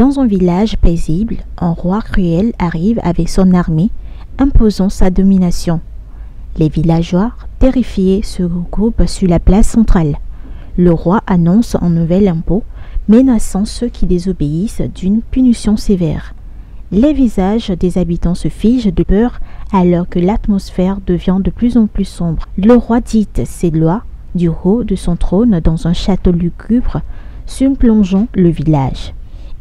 Dans un village paisible, un roi cruel arrive avec son armée, imposant sa domination. Les villageois, terrifiés, se regroupent sur la place centrale. Le roi annonce un nouvel impôt, menaçant ceux qui désobéissent d'une punition sévère. Les visages des habitants se figent de peur alors que l'atmosphère devient de plus en plus sombre. Le roi dicte ses lois du haut de son trône dans un château lugubre, surplongeant le village.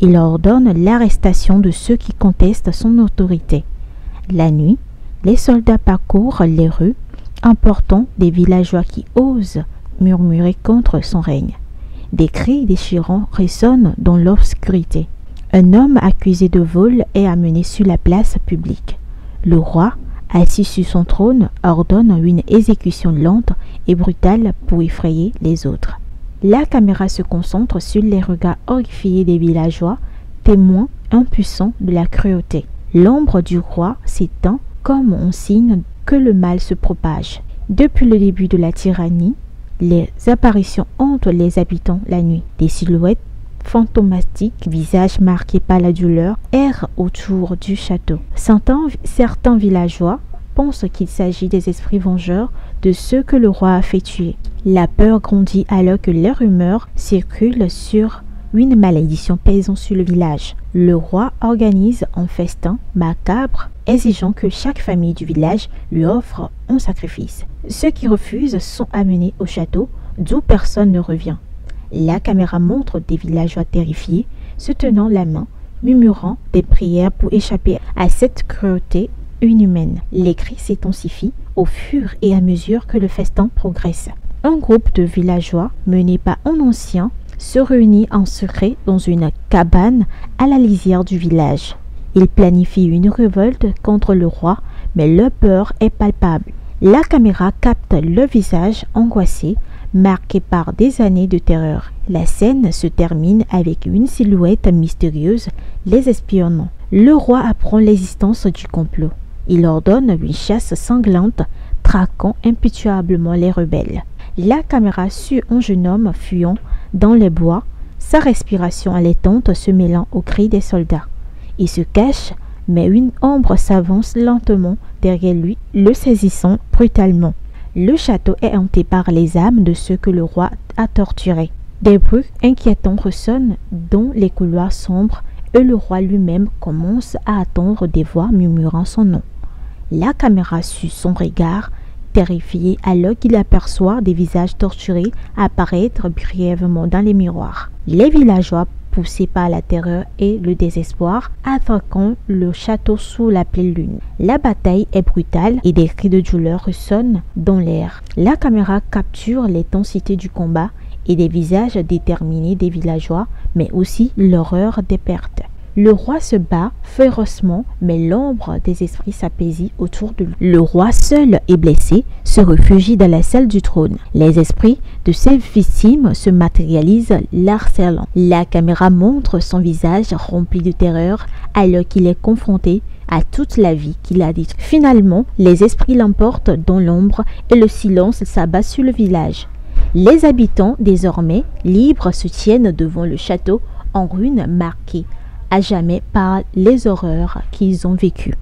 Il ordonne l'arrestation de ceux qui contestent son autorité. La nuit, les soldats parcourent les rues, emportant des villageois qui osent murmurer contre son règne. Des cris déchirants résonnent dans l'obscurité. Un homme accusé de vol est amené sur la place publique. Le roi, assis sur son trône, ordonne une exécution lente et brutale pour effrayer les autres. La caméra se concentre sur les regards horrifiés des villageois, témoins impuissants de la cruauté. L'ombre du roi s'étend comme un signe que le mal se propage. Depuis le début de la tyrannie, les apparitions hantent les habitants la nuit. Des silhouettes fantomatiques, visages marqués par la douleur, errent autour du château. Certains villageois pensent qu'il s'agit des esprits vengeurs de ceux que le roi a fait tuer. La peur grandit alors que les rumeurs circulent sur une malédiction pesant sur le village. Le roi organise un festin macabre, exigeant que chaque famille du village lui offre un sacrifice. Ceux qui refusent sont amenés au château, d'où personne ne revient. La caméra montre des villageois terrifiés, se tenant la main, murmurant des prières pour échapper à cette cruauté inhumaine. Les cris s'intensifient au fur et à mesure que le festin progresse. Un groupe de villageois, mené par un ancien, se réunit en secret dans une cabane à la lisière du village. Ils planifient une révolte contre le roi, mais leur peur est palpable. La caméra capte le visage angoissé, marqué par des années de terreur. La scène se termine avec une silhouette mystérieuse les espionnant. Le roi apprend l'existence du complot. Il ordonne une chasse sanglante, traquant impitoyablement les rebelles. La caméra suit un jeune homme fuyant dans les bois, sa respiration haletante se mêlant aux cris des soldats. Il se cache, mais une ombre s'avance lentement derrière lui, le saisissant brutalement. Le château est hanté par les âmes de ceux que le roi a torturés. Des bruits inquiétants ressonnent dans les couloirs sombres et le roi lui-même commence à entendre des voix murmurant son nom. La caméra suit son regard, terrifié alors qu'il aperçoit des visages torturés apparaître brièvement dans les miroirs. Les villageois, poussés par la terreur et le désespoir, attaquent le château sous la pleine lune. La bataille est brutale et des cris de douleur ressonnent dans l'air. La caméra capture l'intensité du combat et des visages déterminés des villageois, mais aussi l'horreur des pertes. Le roi se bat férocement, mais l'ombre des esprits s'apaisit autour de lui. Le roi seul et blessé se réfugie dans la salle du trône. Les esprits de ses victimes se matérialisent, l'harcelant. La caméra montre son visage rempli de terreur alors qu'il est confronté à toute la vie qu'il a détruite. Finalement, les esprits l'emportent dans l'ombre et le silence s'abat sur le village. Les habitants, désormais libres, se tiennent devant le château en ruine marqué à jamais par les horreurs qu'ils ont vécues.